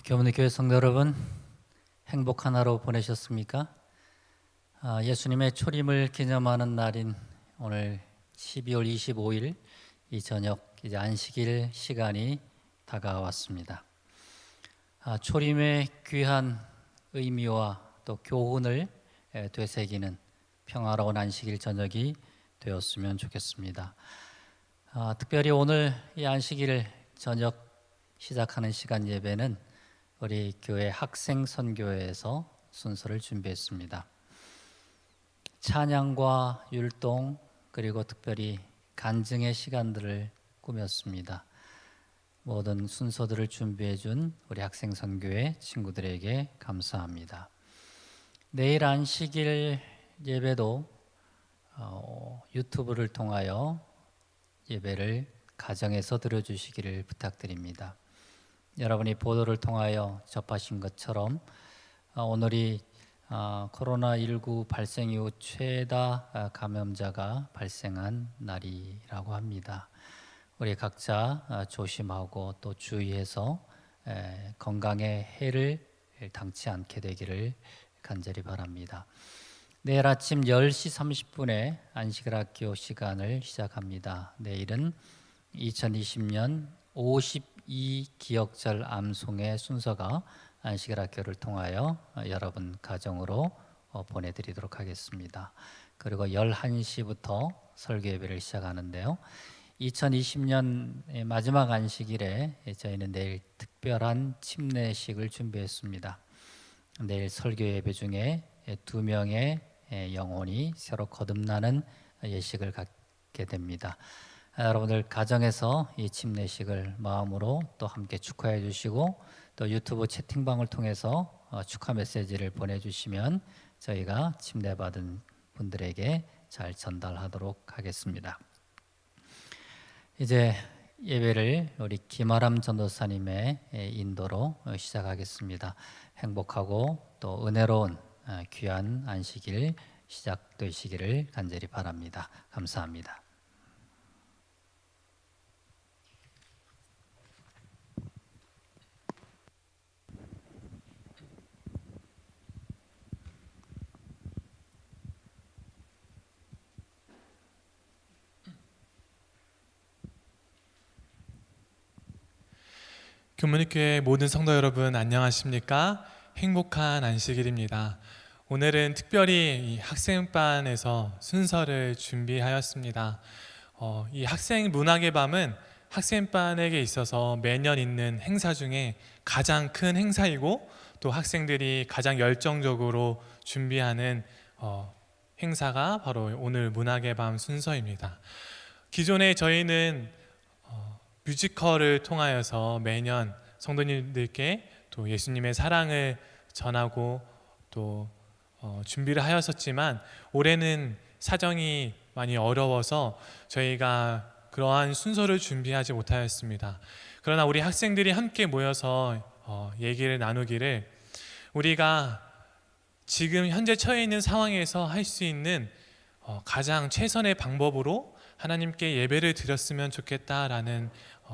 교회 성도 여러분, 행복한 하루 보내셨습니까? 예수님의 초림을 기념하는 날인 오늘 12월 25일 이 저녁 이제 안식일 시간이 다가왔습니다. 초림의 귀한 의미와 또 교훈을 되새기는 평화로운 안식일 저녁이 되었으면 좋겠습니다. 특별히 오늘 이 안식일 저녁 시작하는 시간 예배는 우리 교회 학생 선교회에서 순서를 준비했습니다. 찬양과 율동 그리고 특별히 간증의 시간들을 꾸몄습니다. 모든 순서들을 준비해 준 우리 학생 선교회 친구들에게 감사합니다. 내일 안식일 예배도 유튜브를 통하여 예배를 가정에서 들어주시기를 부탁드립니다. 여러분이 보도를 통하여 접하신 것처럼 오늘이 코로나19 발생 이후 최다 감염자가 발생한 날이라고 합니다. 우리 각자 조심하고 또 주의해서 건강에 해를 당치 않게 되기를 간절히 바랍니다. 내일 아침 10시 30분에 안식일학교 시간을 시작합니다. 내일은 2020년 52기억절 암송의 순서가 안식일학교를 통하여 여러분 가정으로 보내드리도록 하겠습니다. 그리고 11시부터 설교 예배를 시작하는데요. 2020년 마지막 안식일에 저희는 내일 특별한 침례식을 준비했습니다. 내일 설교 예배 중에 2명의 영혼이 새로 거듭나는 예식을 갖게 됩니다. 여러분들 가정에서 이 침례식을 마음으로 또 함께 축하해 주시고 또 유튜브 채팅방을 통해서 축하 메시지를 보내주시면 저희가 침례받은 분들에게 잘 전달하도록 하겠습니다. 이제 예배를 우리 김아람 전도사님의 인도로 시작하겠습니다. 행복하고 또 은혜로운 귀한 안식일 시작되시기를 간절히 바랍니다. 감사합니다. 교문교회 모든 성도 여러분 안녕하십니까? 행복한 안식일입니다. 오늘은 특별히 이 학생반에서 순서를 준비하였습니다. 이 학생 문학의 밤은 학생반에게 있어서 매년 있는 행사 중에 가장 큰 행사이고 또 학생들이 가장 열정적으로 준비하는 행사가 바로 오늘 문학의 밤 순서입니다. 기존에 저희는 뮤지컬을 통하여서 매년 성도님들께 또 예수님의 사랑을 전하고 또 준비를 하였었지만 올해는 사정이 많이 어려워서 저희가 그러한 순서를 준비하지 못하였습니다. 그러나 우리 학생들이 함께 모여서 얘기를 나누기를 우리가 지금 현재 처해 있는 상황에서 할 수 있는 가장 최선의 방법으로 하나님께 예배를 드렸으면 좋겠다라는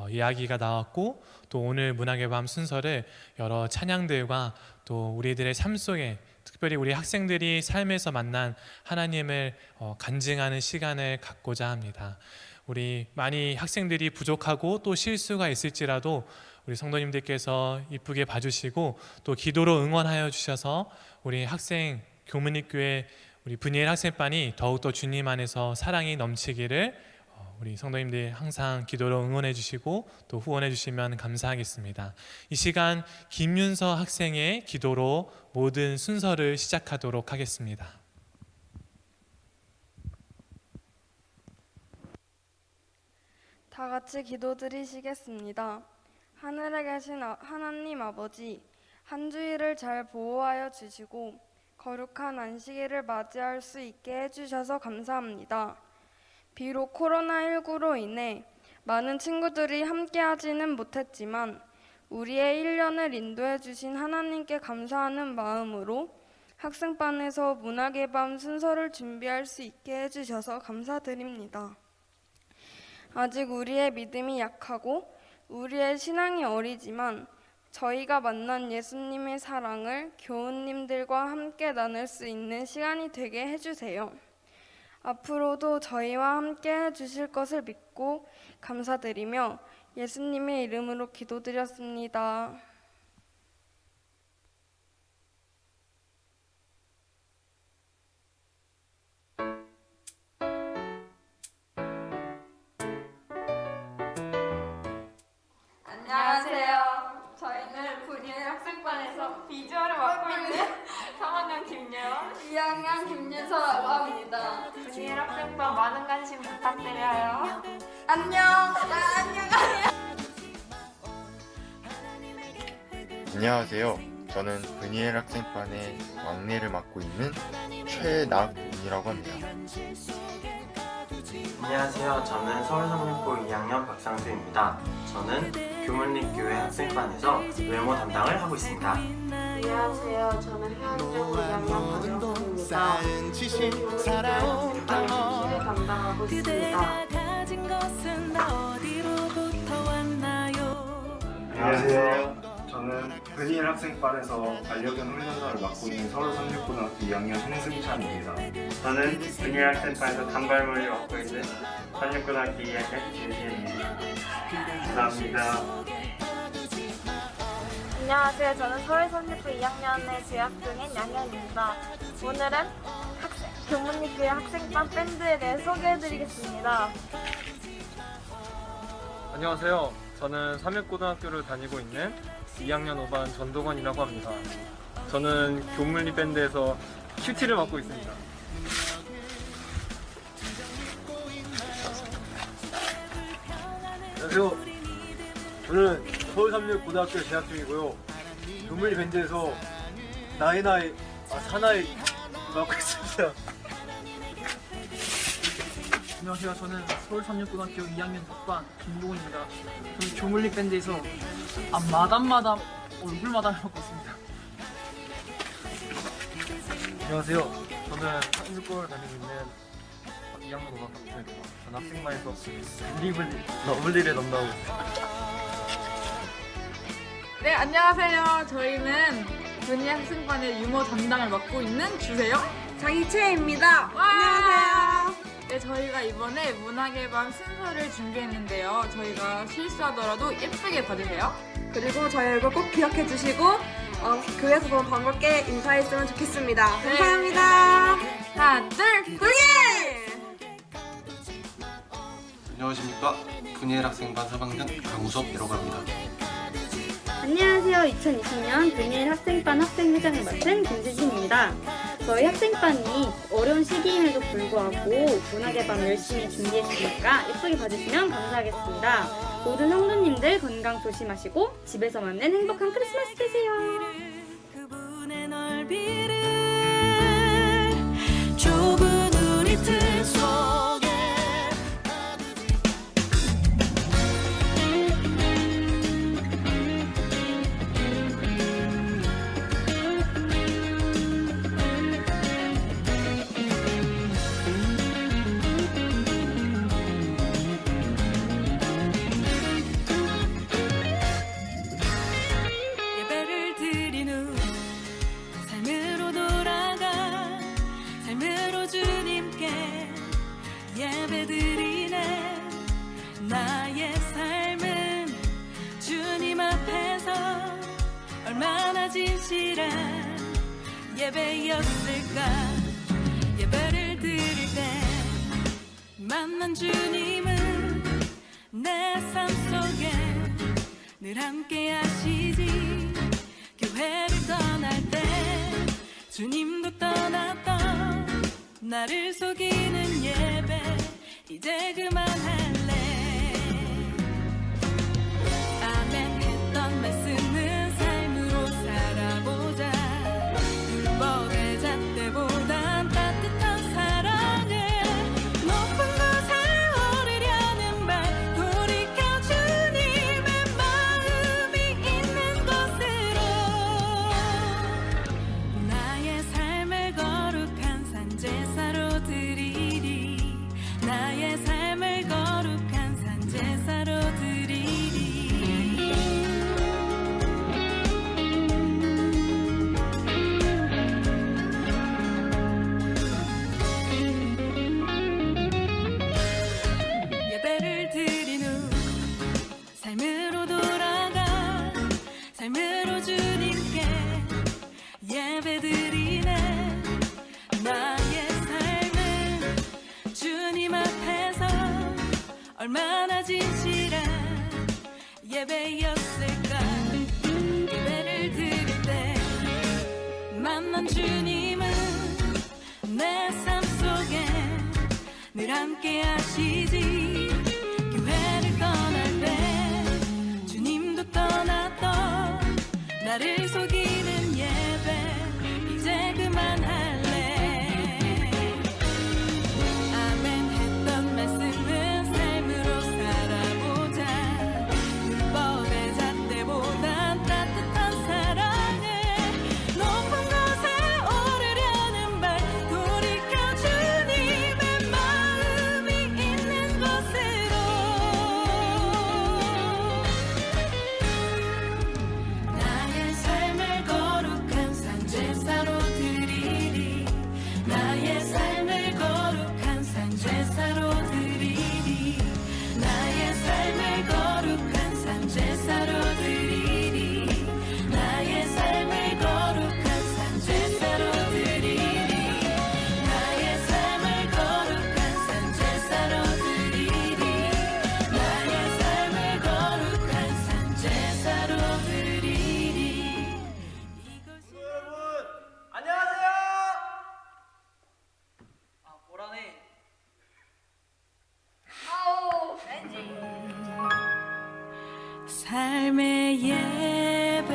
이야기가 나왔고 또 오늘 문학의 밤 순서를 여러 찬양들과 또 우리들의 삶 속에 특별히 우리 학생들이 삶에서 만난 하나님을 간증하는 시간을 갖고자 합니다. 우리 많이 학생들이 부족하고 또 실수가 있을지라도 우리 성도님들께서 이쁘게 봐주시고 또 기도로 응원하여 주셔서 우리 학생 교문립교회 우리 분이엘 학생반이 더욱더 주님 안에서 사랑이 넘치기를 우리 성도님들 항상 기도로 응원해 주시고 또 후원해 주시면 감사하겠습니다. 이 시간 김윤서 학생의 기도로 모든 순서를 시작하도록 하겠습니다. 다 같이 기도드리시겠습니다. 하늘에 계신 하나님 아버지, 한 주일을 잘 보호하여 주시고 거룩한 안식일을 맞이할 수 있게 해주셔서 감사합니다. 비록 코로나19로 인해 많은 친구들이 함께하지는 못했지만 우리의 1년을 인도해 주신 하나님께 감사하는 마음으로 학생반에서 문학의 밤 순서를 준비할 수 있게 해주셔서 감사드립니다. 아직 우리의 믿음이 약하고 우리의 신앙이 어리지만 저희가 만난 예수님의 사랑을 교우님들과 함께 나눌 수 있는 시간이 되게 해주세요. 앞으로도 저희와 함께 해주실 것을 믿고 감사드리며 예수님의 이름으로 기도드렸습니다. 안녕하세요. 저희는 분이엘 학생반에서 비주얼을 맡고 있는 3학년 김예원, 2학년 김예서라고 합니다. 분이엘 학생반 많은 관심 부탁드려요. 안녕. 안녕하세요. 저는 브니엘 학생반의 막내를 맡고 있는 최낙훈이라고 합니다. 안녕하세요. 저는 서울성립고 2학년 박상수입니다. 저는 교문립교회 학생반에서 외모 담당을 하고 있습니다. 안녕하세요. 저는 해안대고 2학년 박영선입니다. 교문립교회 학생반 MC를 담당하고 있습니다. 안녕하세요. 저는 브니엘 학생반에서 반려견 훈련사를 맡고 있는 서울성립고등학교 2학년 홍승찬입니다. 저는 브니엘 학생반에서 단발머리를 맡고 있는 성립고등학교 2학년 김시현입니다. 감사합니다. 안녕하세요. 저는 서울성립고 2학년에 재학 중인 양현입니다. 오늘은 교문립교회 학생반 밴드에 대해 소개해드리겠습니다. 안녕하세요. 저는 삼육고등학교를 다니고 있는 2학년 5반 전동원이라고 합니다. 저는 교문리 밴드에서 큐티를 맡고 있습니다. 안녕하세요. 저는 서울삼육고등학교에 재학 중이고요. 교문리 밴드에서 사나이 맡고 있습니다. 안녕하세요. 저는 서울삼육고등학교 2학년 6반 김동훈입니다. 저는 교물리 밴드에서 마담 얼굴마담을 맡고 있습니다. 안녕하세요. 저는 삼육고를 다니고 있는 2학년 5반 박준입니다. 저는 학생반에서 러블리를 담당하고 있습니다. 네, 안녕하세요. 저희는 분이엘 학생반의 유머 담당을 맡고 있는 주세요. 장희채입니다. 안녕하세요. 네, 저희가 이번에 문화개방 순서를 준비했는데요. 저희가 실수하더라도 예쁘게 봐주세요. 그리고 저희 얼굴 꼭 기억해 주시고 교회에서 보면 반갑게 인사했으면 좋겠습니다. 네. 감사합니다. 하나, 둘, 분이엘! 안녕하십니까. 브니엘 학생반 3학년 강우섭이라고 합니다. 안녕하세요. 2020년 브니엘 학생반 학생회장을 맡은 김수진입니다. 저희 학생반이 어려운 시기임에도 불구하고 문화개방 열심히 준비했으니까 예쁘게 봐주시면 감사하겠습니다. 모든 성도님들 건강 조심하시고 집에서 맞는 행복한 크리스마스 되세요. 그분의 넓이를 좁은 우리 틀 속에 예배를 드린 후 삶으로 돌아가 삶으로 주님께 예배드리네. 나의 삶은 주님 앞에서 얼마나 진실한 예배였을까. 예배를 드릴 때 만난 주님은 내 삶 속에 늘 함께 하시지. 교회를 떠날 때 주님도 떠났던 나를 속이는 예배 이제 그만할래. 아멘 했던 말씀은 삶으로 살아보자. 율법의 잣대보단 따뜻한 사랑을 높은 곳에 오르려는 말 돌이켜 주님의 마음이 있는 곳으로 나의 삶을 거룩한 산제사로 드리리. 나의 삶을 거룩한 얼마나 진실한 예배였을까. 예배를 드릴 때 만난 주님은 내 삶 속에 늘 함께 하시지. 교회를 떠날 때 주님도 떠났던 나를 속이는 예배 이제 그만할래. 아멘 했던 말씀은 삶으로 살아보자. 율법의 잣대보단 따뜻한 사랑을 높은 곳에 오르려는 발 돌이켜 주님의 마음이 있는 곳으로. 나의 삶을 거룩한 산제사로 드리리. 나의 삶을 거룩한 산제사로 드리리. 나의 삶을 거룩한 산제사로 드리리. 나의 삶을 거룩한 산제사로 드리리. 나의 삶을 거룩한 산제사로 드리리. 나의 삶을 거룩한 산제사로 드리리. 여러분 안녕하세요. 올 한해 삶의 예배.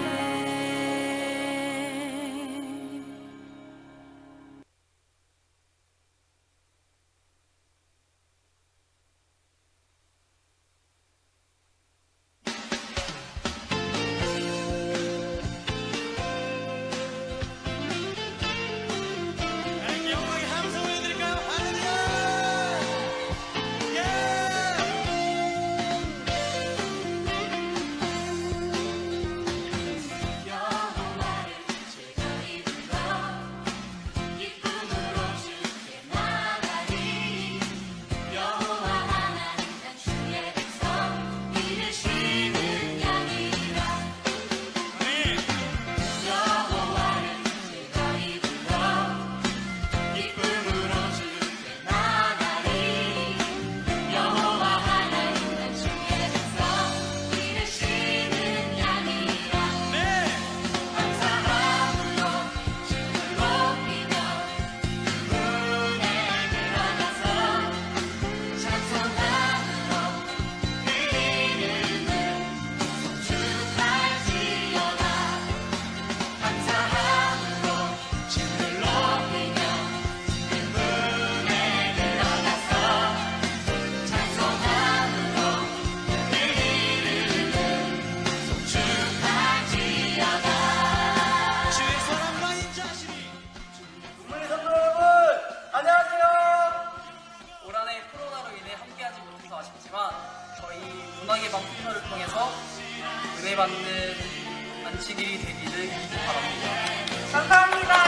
국민의 성도 여러분 안녕하세요. 올 한해 코로나로 인해 함께하지 못해서 아쉽지만 저희 문학의 방 순서를 통해서 은혜 받는 안식일이 되기를 바랍니다. 감사합니다.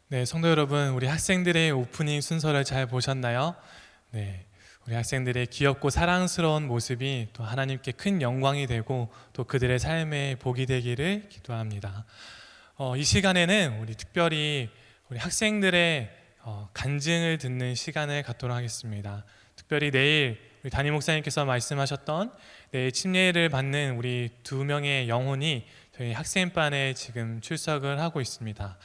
네, 성도 여러분, 우리 학생들의 오프닝 순서를 잘 보셨나요? 네, 우리 학생들의 귀엽고 사랑스러운 모습이 또 하나님께 큰 영광이 되고 또 그들의 삶에 복이 되기를 기도합니다. 이 시간에는 우리 특별히 우리 학생들의 간증을 듣는 시간을 갖도록 하겠습니다. 특별히 내일 우리 담임 목사님께서 말씀하셨던 내일 침례를 받는 우리 2명의 영혼이 저희 학생반에 지금 출석을 하고 있습니다.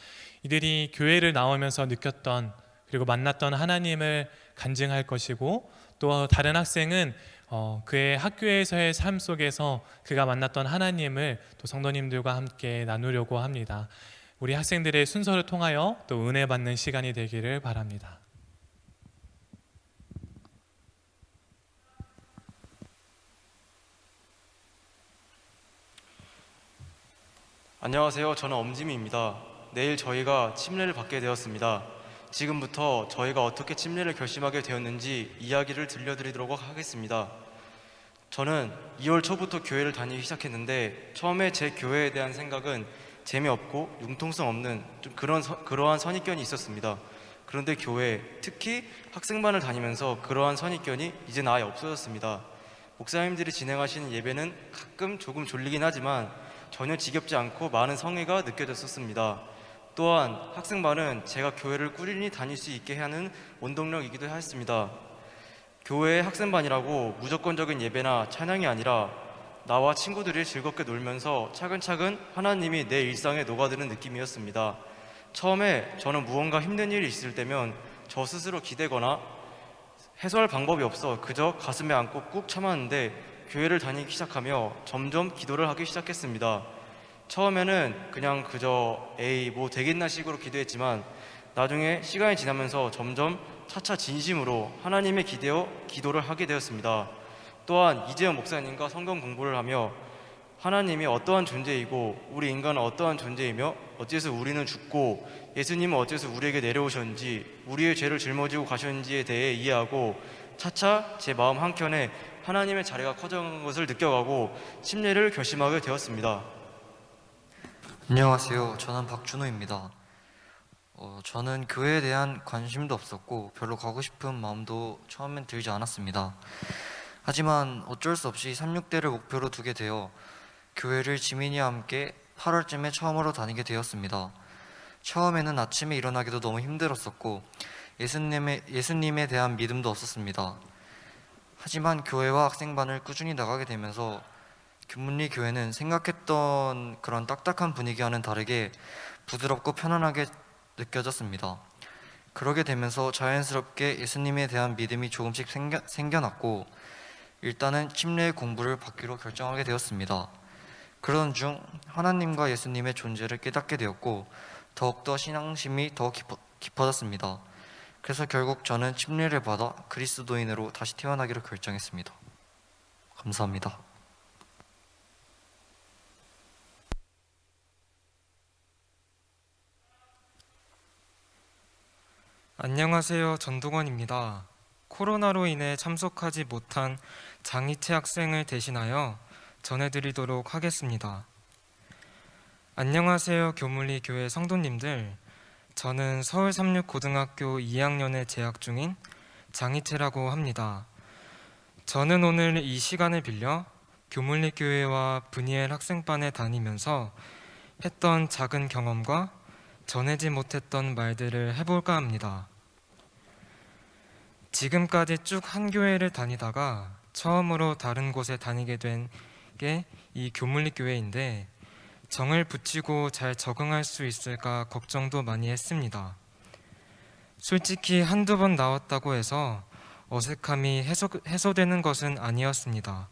이들이 교회를 나오면서 느꼈던 그리고 만났던 하나님을 간증할 것이고, 또 다른 학생은 그의 학교에서의 삶 속에서 그가 만났던 하나님을 또 성도님들과 함께 나누려고 합니다. 우리 학생들의 순서를 통하여 또 은혜 받는 시간이 되기를 바랍니다. 안녕하세요. 저는 엄지미입니다. 내일 저희가 침례를 받게 되었습니다. 지금부터 저희가 어떻게 침례를 결심하게 되었는지 이야기를 들려드리도록 하겠습니다. 저는 2월 초부터 교회를 다니기 시작했는데 처음에 제 교회에 대한 생각은 재미없고 융통성 없는 좀 그러한 선입견이 있었습니다. 그런데 교회, 특히 학생반을 다니면서 그러한 선입견이 이제 아예 없어졌습니다. 목사님들이 진행하시는 예배는 가끔 조금 졸리긴 하지만 전혀 지겹지 않고 많은 성의가 느껴졌었습니다. 또한 학생반은 제가 교회를 꾸준히 다닐 수 있게 하는 원동력이기도 했습니다. 교회의 학생반이라고 무조건적인 예배나 찬양이 아니라 나와 친구들이 즐겁게 놀면서 차근차근 하나님이 내 일상에 녹아드는 느낌이었습니다. 처음에 저는 무언가 힘든 일이 있을 때면 저 스스로 기대거나 해소할 방법이 없어 그저 가슴에 안고 꾹 참았는데 교회를 다니기 시작하며 점점 기도를 하기 시작했습니다. 처음에는 그냥 그저 에이 뭐 되겠나 식으로 기도했지만 나중에 시간이 지나면서 점점 차차 진심으로 하나님의 기도를 하게 되었습니다. 또한 이재현 목사님과 성경 공부를 하며 하나님이 어떠한 존재이고 우리 인간은 어떠한 존재이며 어째서 우리는 죽고 예수님은 어째서 우리에게 내려오셨는지 우리의 죄를 짊어지고 가셨는지에 대해 이해하고 차차 제 마음 한켠에 하나님의 자리가 커져간 것을 느껴가고 침례를 결심하게 되었습니다. 안녕하세요. 저는 박준호입니다. 저는 교회에 대한 관심도 없었고 별로 가고 싶은 마음도 처음엔 들지 않았습니다. 하지만 어쩔 수 없이 36대를 목표로 두게 되어 교회를 지민이와 함께 8월쯤에 처음으로 다니게 되었습니다. 처음에는 아침에 일어나기도 너무 힘들었었고 예수님에 대한 믿음도 없었습니다. 하지만 교회와 학생반을 꾸준히 나가게 되면서 교문리 교회는 생각했던 그런 딱딱한 분위기와는 다르게 부드럽고 편안하게 느껴졌습니다. 그러게 되면서 자연스럽게 예수님에 대한 믿음이 조금씩 생겨났고 일단은 침례 공부를 받기로 결정하게 되었습니다. 그러던 중 하나님과 예수님의 존재를 깨닫게 되었고 더욱더 신앙심이 더 깊어졌습니다. 그래서 결국 저는 침례를 받아 그리스도인으로 다시 태어나기로 결정했습니다. 감사합니다. 안녕하세요. 전동원입니다. 코로나로 인해 참석하지 못한 장희채 학생을 대신하여 전해드리도록 하겠습니다. 안녕하세요. 교물리 교회 성도님들. 저는 서울 36고등학교 2학년에 재학 중인 장희채라고 합니다. 저는 오늘 이 시간을 빌려 교물리 교회와 브니엘 학생반에 다니면서 했던 작은 경험과 전하지 못했던 말들을 해볼까 합니다. 지금까지 쭉 한 교회를 다니다가 처음으로 다른 곳에 다니게 된 게 이 교물리 교회인데 정을 붙이고 잘 적응할 수 있을까 걱정도 많이 했습니다. 솔직히 한두 번 나왔다고 해서 어색함이 해소되는 것은 아니었습니다.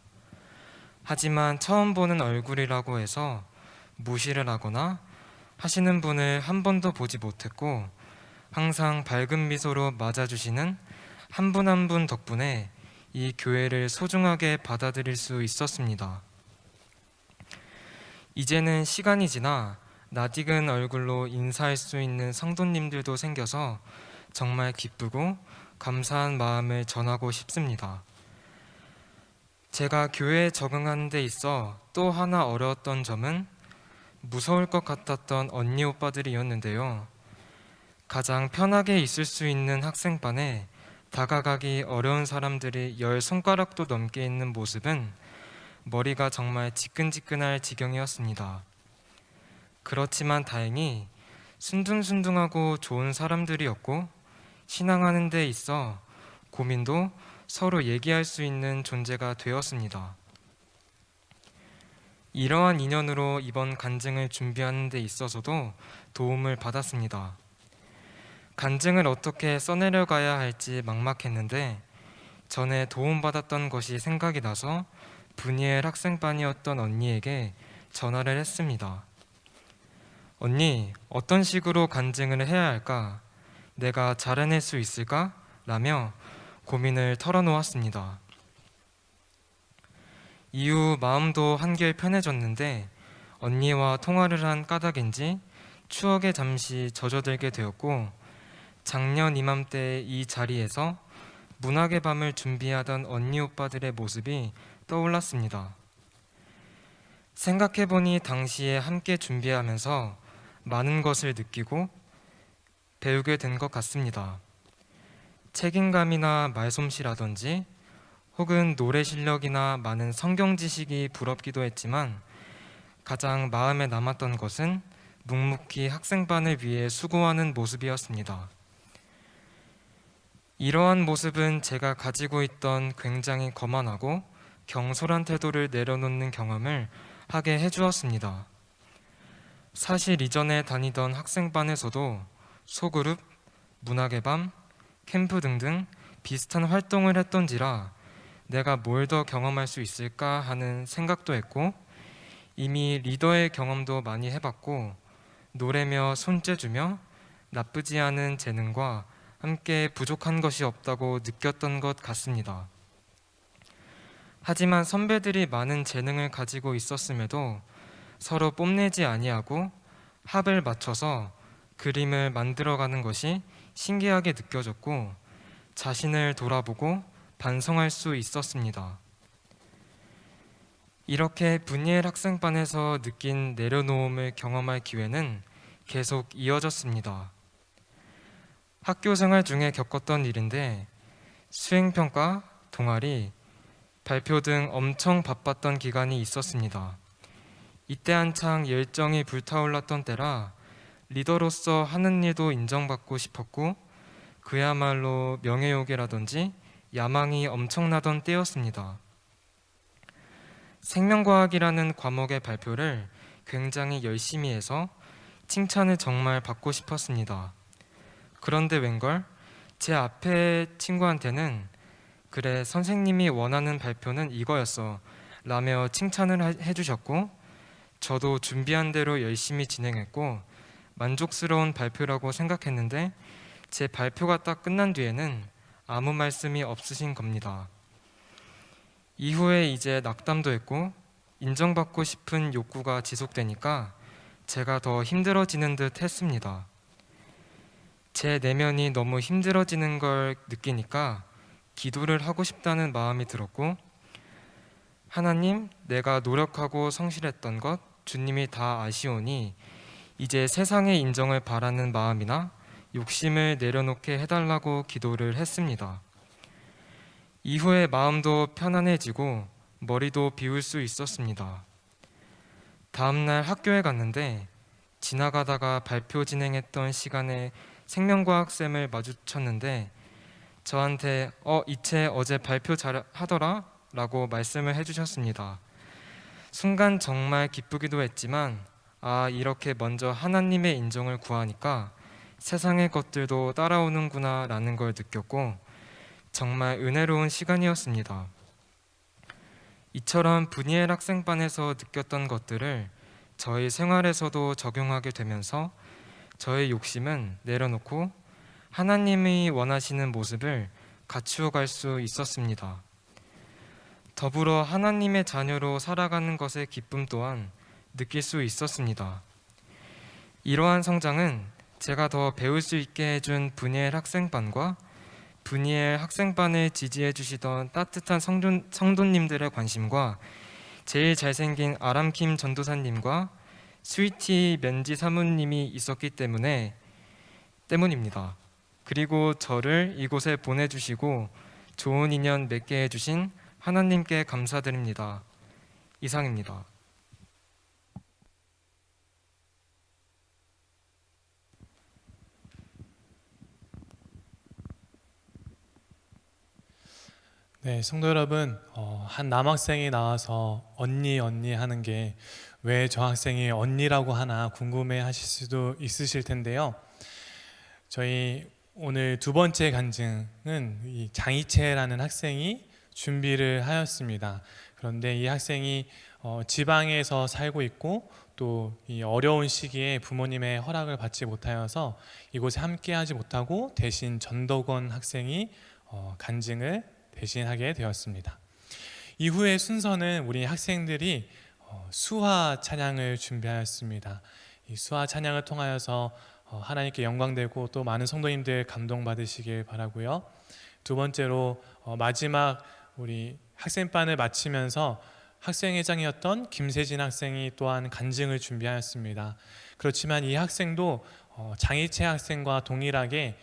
하지만 처음 보는 얼굴이라고 해서 무시를 하거나 하시는 분을 한 번도 보지 못했고 항상 밝은 미소로 맞아주시는 한 분 한 분 덕분에 이 교회를 소중하게 받아들일 수 있었습니다. 이제는 시간이 지나 낯익은 얼굴로 인사할 수 있는 성도님들도 생겨서 정말 기쁘고 감사한 마음을 전하고 싶습니다. 제가 교회에 적응하는 데 있어 또 하나 어려웠던 점은 무서울 것 같았던 언니 오빠들이었는데요. 가장 편하게 있을 수 있는 학생반에 다가가기 어려운 사람들이 10손가락도 넘게 있는 모습은 머리가 정말 지끈지끈할 지경이었습니다. 그렇지만 다행히 순둥순둥하고 좋은 사람들이었고 신앙하는 데 있어 고민도 서로 얘기할 수 있는 존재가 되었습니다. 이러한 인연으로 이번 간증을 준비하는 데 있어서도 도움을 받았습니다. 간증을 어떻게 써내려가야 할지 막막했는데 전에 도움받았던 것이 생각이 나서 브니엘 학생반이었던 언니에게 전화를 했습니다. 언니, 어떤 식으로 간증을 해야 할까? 내가 잘 해낼 수 있을까? 라며 고민을 털어놓았습니다. 이후 마음도 한결 편해졌는데 언니와 통화를 한 까닭인지 추억에 잠시 젖어들게 되었고, 작년 이맘때 이 자리에서 문학의 밤을 준비하던 언니 오빠들의 모습이 떠올랐습니다. 생각해보니 당시에 함께 준비하면서 많은 것을 느끼고 배우게 된 것 같습니다. 책임감이나 말솜씨라든지 혹은 노래 실력이나 많은 성경 지식이 부럽기도 했지만, 가장 마음에 남았던 것은 묵묵히 학생반을 위해 수고하는 모습이었습니다. 이러한 모습은 제가 가지고 있던 굉장히 거만하고 경솔한 태도를 내려놓는 경험을 하게 해주었습니다. 사실 이전에 다니던 학생반에서도 소그룹, 문학의 밤, 캠프 등등 비슷한 활동을 했던지라 내가 뭘 더 경험할 수 있을까 하는 생각도 했고, 이미 리더의 경험도 많이 해봤고, 노래며 손재주며 나쁘지 않은 재능과 함께 부족한 것이 없다고 느꼈던 것 같습니다. 하지만 선배들이 많은 재능을 가지고 있었음에도 서로 뽐내지 아니하고 합을 맞춰서 그림을 만들어가는 것이 신기하게 느껴졌고, 자신을 돌아보고 반성할 수 있었습니다. 이렇게 분이엘 학생반에서 느낀 내려놓음을 경험할 기회는 계속 이어졌습니다. 학교 생활 중에 겪었던 일인데, 수행평가, 동아리, 발표 등 엄청 바빴던 기간이 있었습니다. 이때 한창 열정이 불타올랐던 때라 리더로서 하는 일도 인정받고 싶었고, 그야말로 명예욕이라든지 야망이 엄청나던 때였습니다. 생명과학이라는 과목의 발표를 굉장히 열심히 해서 칭찬을 정말 받고 싶었습니다. 그런데 웬걸 제 앞에 친구한테는 그래 선생님이 원하는 발표는 이거였어 라며 칭찬을 해주셨고, 저도 준비한 대로 열심히 진행했고 만족스러운 발표라고 생각했는데, 제 발표가 딱 끝난 뒤에는 아무 말씀이 없으신 겁니다. 이후에 이제 낙담도 했고 인정받고 싶은 욕구가 지속되니까 제가 더 힘들어지는 듯 했습니다. 제 내면이 너무 힘들어지는 걸 느끼니까 기도를 하고 싶다는 마음이 들었고, 하나님, 내가 노력하고 성실했던 것 주님이 다 아시오니 이제 세상의 인정을 바라는 마음이나 욕심을 내려놓게 해달라고 기도를 했습니다. 이후에 마음도 편안해지고 머리도 비울 수 있었습니다. 다음날 학교에 갔는데 지나가다가 발표 진행했던 시간에 생명과학쌤을 마주쳤는데 저한테 이채 어제 발표 잘 하더라? 라고 말씀을 해주셨습니다. 순간 정말 기쁘기도 했지만 이렇게 먼저 하나님의 인정을 구하니까 세상의 것들도 따라오는구나 라는 걸 느꼈고 정말 은혜로운 시간이었습니다. 이처럼 분이엘 학생반에서 느꼈던 것들을 저희 생활에서도 적용하게 되면서 저의 욕심은 내려놓고 하나님이 원하시는 모습을 갖추어 갈 수 있었습니다. 더불어 하나님의 자녀로 살아가는 것의 기쁨 또한 느낄 수 있었습니다. 이러한 성장은 제가 더 배울 수 있게 해준 분이엘 학생반과 분이엘 학생반을 지지해 주시던 따뜻한 성도님들의 관심과 제일 잘생긴 아람킴 전도사님과 스위티 면지 사모님이 있었기 때문입니다. 그리고 저를 이곳에 보내주시고 좋은 인연 맺게 해주신 하나님께 감사드립니다. 이상입니다. 네, 성도 여러분, 한 남학생이 나와서 언니 하는 게 왜 저 학생이 언니라고 하나 궁금해 하실 수도 있으실 텐데요. 저희 오늘 두 번째 간증은 이 장이채라는 학생이 준비를 하였습니다. 그런데 이 학생이 지방에서 살고 있고 또 이 어려운 시기에 부모님의 허락을 받지 못하여서 이곳에 함께하지 못하고 대신 전덕원 학생이 간증을 대신하게 되었습니다. 이후의 순서는 우리 학생들이 수화 찬양을 준비하였습니다. 이 수화 찬양을 통하여서 하나님께 영광되고 또 많은 성도님들 감동받으시길 바라고요. 두 번째로 마지막 우리 학생반을 마치면서 학생회장이었던 김세진 학생이 또한 간증을 준비하였습니다. 그렇지만 이 학생도 장희채 학생과 동일하게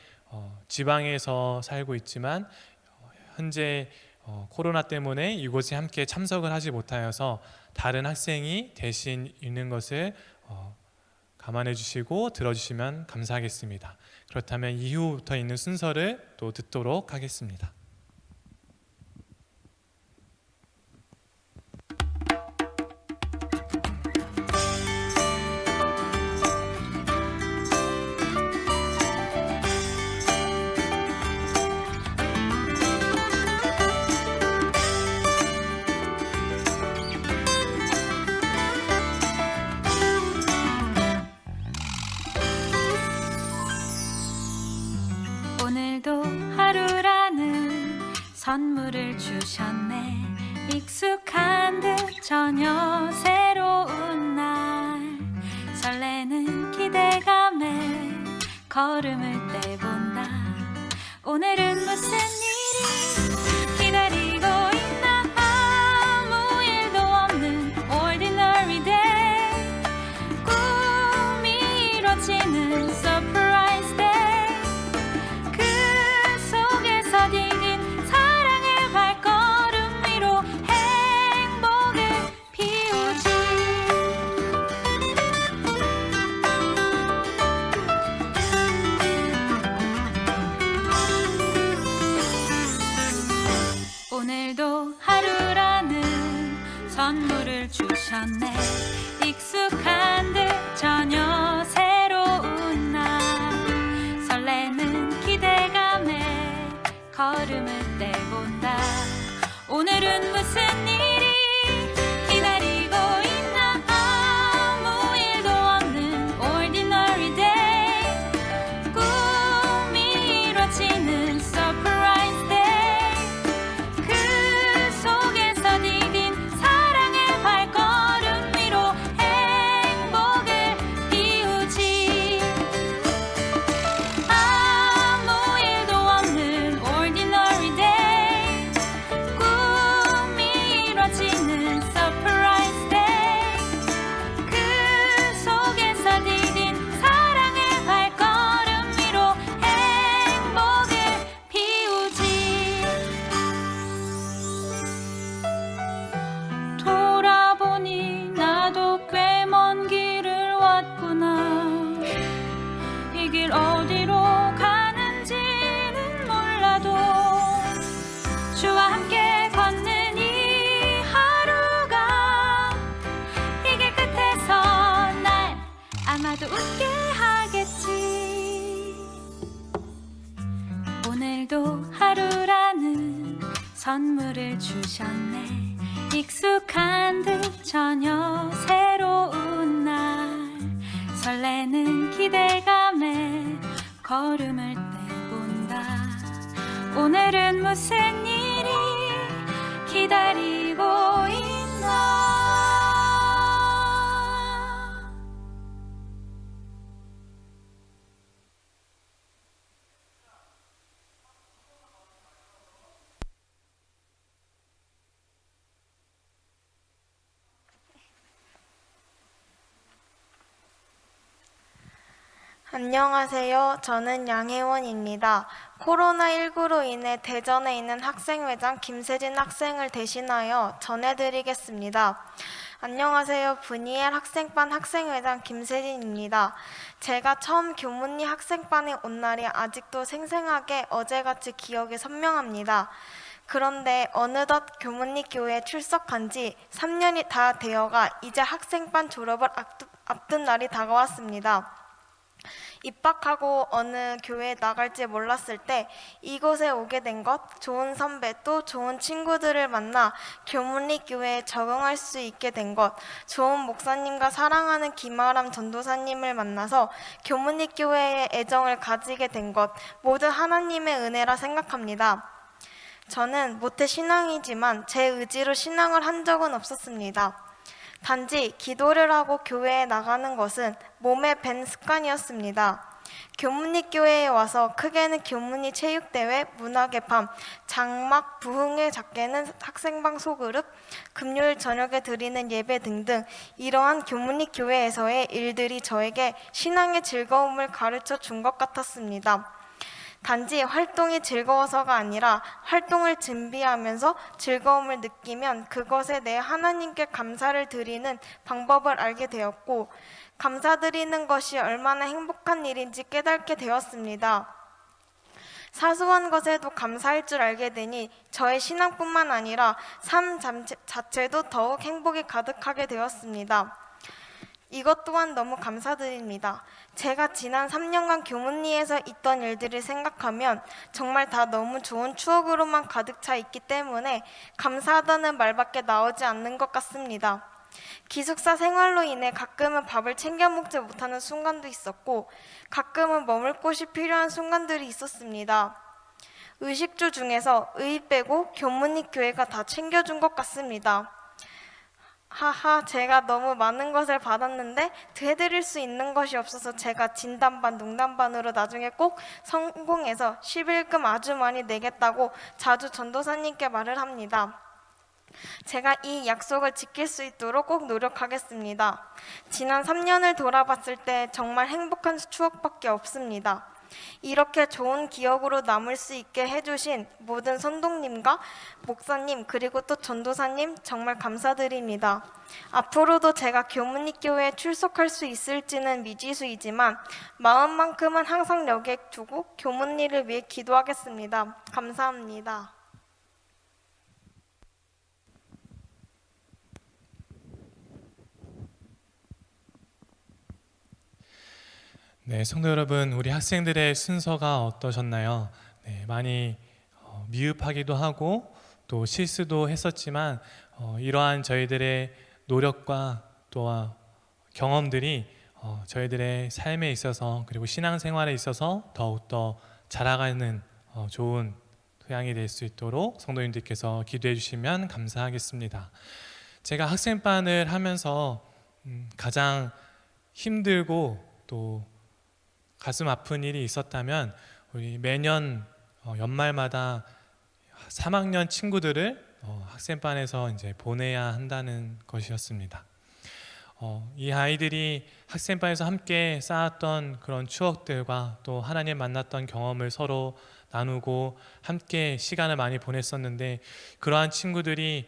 지방에서 살고 있지만 현재 코로나 때문에 이곳에 함께 참석을 하지 못하여서 다른 학생이 대신 읽는 것을 감안해 주시고 들어주시면 감사하겠습니다. 그렇다면 이후부터 있는 순서를 또 듣도록 하겠습니다. 오늘도 하루라는 선물을 주셨네. 익숙한 듯 전혀 새로운 날, 설레는 기대감에 걸음을 떼본다. 오늘은 무슨 일이 기다리고 있나. 아무 일도 없는 ordinary day, 꿈이 이뤄지는 surprise day. 그 속에서 디딘 사랑의 발걸음 위로 행복을 피우지. 오늘도 하루라는 선물을 주셨네. 익숙한 듯 전혀 새로운 날, 설레는 기대감에 걸음을 떼본다. 오늘은 무슨 일이 기다리고 있나. 아무 일도 없는 ordinary day, 꿈이 이뤄지는 surprise day. 그 속에서 디딘 사랑의 발걸음 위로 행복을 피우지. 아무 일도 없는 ordinary day, 꿈이 이뤄지는 surprise day. 그 속에서 디딘 사랑의 발걸음 위로 행복을 피우지. 돌아보니 나도 꽤 먼 길을 왔구나. 이 길 어디로 가는지는 몰라도 주와 함께 걷는 이 하루가 이 길 끝에서 날 아마도 웃게 하겠지. 오늘도 하루라는 선물을 주셨네. 익숙한 듯 전혀 새로운 날, 설레는 기대감에 걸음을 떼본다. 오늘은 무슨 일이 기다리고 있나. 안녕하세요. 저는 양혜원입니다. 코로나19로 인해 대전에 있는 학생회장 김세진 학생을 대신하여 전해드리겠습니다. 안녕하세요. 브니엘 학생반 학생회장 김세진입니다. 제가 처음 교문리 학생반에 온 날이 아직도 생생하게 어제같이 기억이 선명합니다. 그런데 어느덧 교문리 교회에 출석한 지 3년이 다 되어가 이제 학생반 졸업을 앞둔 날이 다가왔습니다. 입학하고 어느 교회에 나갈지 몰랐을 때 이곳에 오게 된 것, 좋은 선배 또 좋은 친구들을 만나 교문리 교회에 적응할 수 있게 된 것, 좋은 목사님과 사랑하는 김아람 전도사님을 만나서 교문리 교회에 애정을 가지게 된 것, 모두 하나님의 은혜라 생각합니다. 저는 모태 신앙이지만 제 의지로 신앙을 한 적은 없었습니다. 단지 기도를 하고 교회에 나가는 것은 몸에 밴 습관이었습니다. 교문리 교회에 와서 크게는 교문리 체육대회, 문학의 밤, 장막, 부흥회, 작게는 학생방 소그룹, 금요일 저녁에 드리는 예배 등등 이러한 교문리 교회에서의 일들이 저에게 신앙의 즐거움을 가르쳐 준 것 같았습니다. 단지 활동이 즐거워서가 아니라 활동을 준비하면서 즐거움을 느끼면 그것에 대해 하나님께 감사를 드리는 방법을 알게 되었고 감사드리는 것이 얼마나 행복한 일인지 깨닫게 되었습니다. 사소한 것에도 감사할 줄 알게 되니 저의 신앙뿐만 아니라 삶 자체도 더욱 행복이 가득하게 되었습니다. 이것 또한 너무 감사드립니다. 제가 지난 3년간 교문리에서 있던 일들을 생각하면 정말 다 너무 좋은 추억으로만 가득 차 있기 때문에 감사하다는 말밖에 나오지 않는 것 같습니다. 기숙사 생활로 인해 가끔은 밥을 챙겨 먹지 못하는 순간도 있었고 가끔은 머물 곳이 필요한 순간들이 있었습니다. 의식주 중에서 의 빼고 교문리 교회가 다 챙겨준 것 같습니다. 하하, 제가 너무 많은 것을 받았는데 해드릴 수 있는 것이 없어서 제가 진담반, 농담반으로 나중에 꼭 성공해서 11금 아주 많이 내겠다고 자주 전도사님께 말을 합니다. 제가 이 약속을 지킬 수 있도록 꼭 노력하겠습니다. 지난 3년을 돌아봤을 때 정말 행복한 추억밖에 없습니다. 이렇게 좋은 기억으로 남을 수 있게 해주신 모든 선동님과 목사님 그리고 또 전도사님 정말 감사드립니다. 앞으로도 제가 교문리 교회에 출석할 수 있을지는 미지수이지만 마음만큼은 항상 여기에 두고 교문리를 위해 기도하겠습니다. 감사합니다. 네, 성도 여러분, 우리 학생들의 순서가 어떠셨나요? 네, 많이 미흡하기도 하고 또 실수도 했었지만 이러한 저희들의 노력과 또 경험들이 저희들의 삶에 있어서 그리고 신앙생활에 있어서 더욱더 자라가는 좋은 토양이 될 수 있도록 성도님들께서 기도해 주시면 감사하겠습니다. 제가 학생반을 하면서 가장 힘들고 또 가슴 아픈 일이 있었다면 우리 매년 연말마다 3학년 친구들을 학생반에서 이제 보내야 한다는 것이었습니다. 이 아이들이 학생반에서 함께 쌓았던 그런 추억들과 또 하나님 만났던 경험을 서로 나누고 함께 시간을 많이 보냈었는데 그러한 친구들이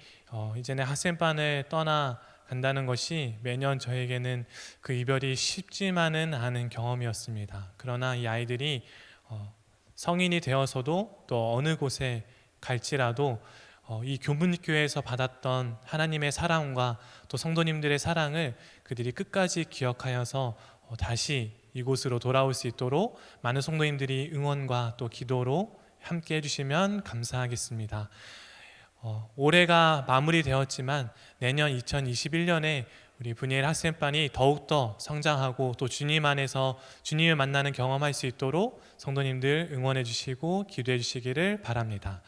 이제는 학생반을 떠나 간다는 것이 매년 저에게는 그 이별이 쉽지만은 않은 경험이었습니다. 그러나 이 아이들이 성인이 되어서도 또 어느 곳에 갈지라도 이 교문교회에서 받았던 하나님의 사랑과 또 성도님들의 사랑을 그들이 끝까지 기억하여서 다시 이곳으로 돌아올 수 있도록 많은 성도님들이 응원과 또 기도로 함께 해주시면 감사하겠습니다. 올해가 마무리되었지만 내년 2021년에 우리 분이엘 학생반이 더욱더 성장하고 또 주님 안에서 주님을 만나는 경험할 수 있도록 성도님들 응원해 주시고 기도해 주시기를 바랍니다.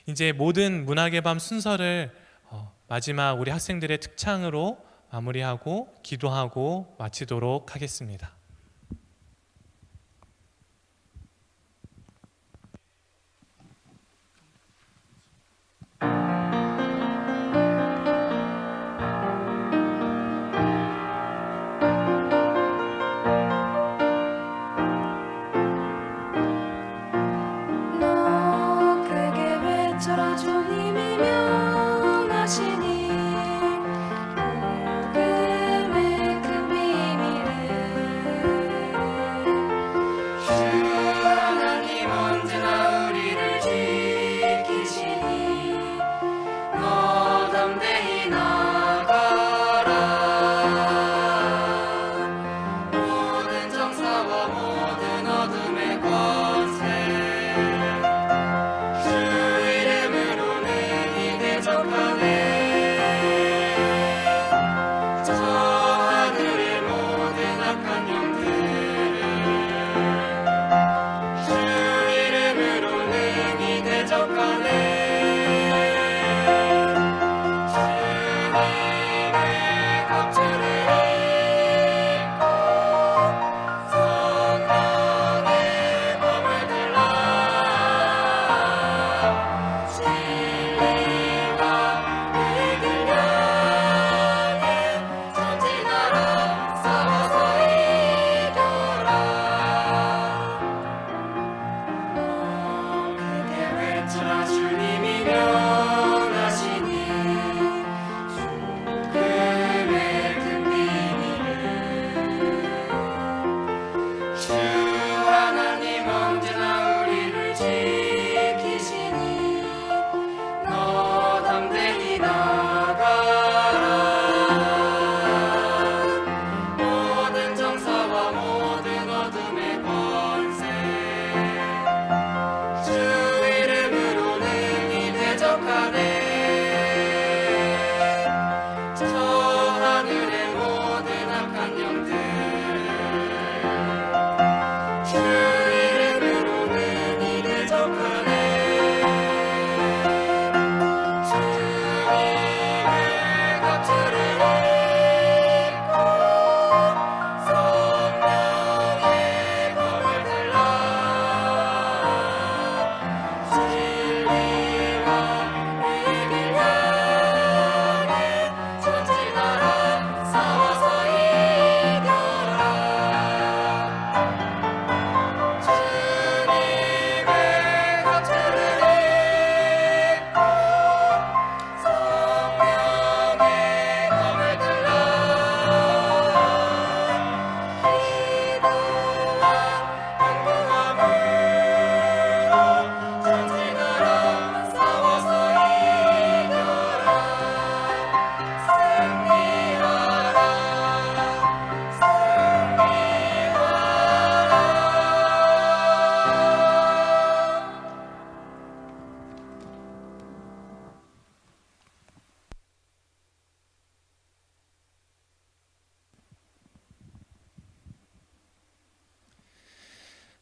이제 모든 문학의 밤 순서를 마지막 우리 학생들의 특창으로 마무리하고 기도하고 마치도록 하겠습니다. 주님이 명하시니 복음의 큰 비밀을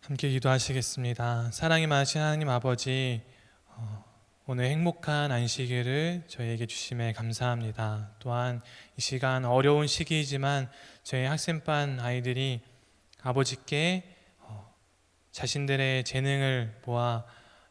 함께 기도하시겠습니다. 사랑이 많으신 하나님 아버지, 오늘 행복한 안식일을 저희에게 주심에 감사합니다. 또한 이 시간 어려운 시기이지만 저희 학생반 아이들이 아버지께 자신들의 재능을 모아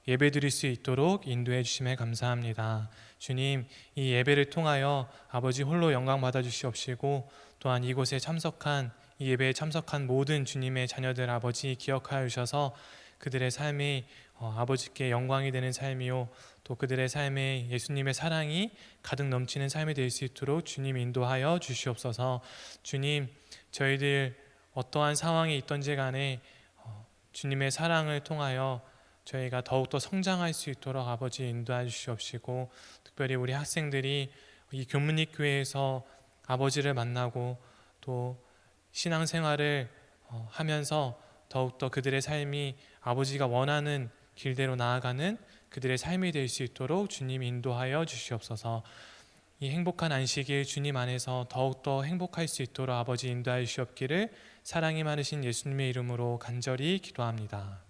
예배드릴 수 있도록 인도해 주심에 감사합니다. 주님, 이 예배를 통하여 아버지 홀로 영광 받아 주시옵시고, 또한 이곳에 참석한 이 예배에 참석한 모든 주님의 자녀들 아버지 기억하여 주셔서 그들의 삶이 아버지께 영광이 되는 삶이요, 또 그들의 삶에 예수님의 사랑이 가득 넘치는 삶이 될 수 있도록 주님 인도하여 주시옵소서. 주님, 저희들 어떠한 상황이 있던지 간에 주님의 사랑을 통하여 저희가 더욱더 성장할 수 있도록 아버지 인도해 주시옵시고, 특별히 우리 학생들이 이 교문립 교회에서 아버지를 만나고 또 신앙생활을 하면서 더욱더 그들의 삶이 아버지가 원하는 길대로 나아가는 그들의 삶이 될 수 있도록 주님 인도하여 주시옵소서. 이 행복한 안식일 주님 안에서 더욱더 행복할 수 있도록 아버지 인도하여 주시옵기를 사랑이 많으신 예수님의 이름으로 간절히 기도합니다.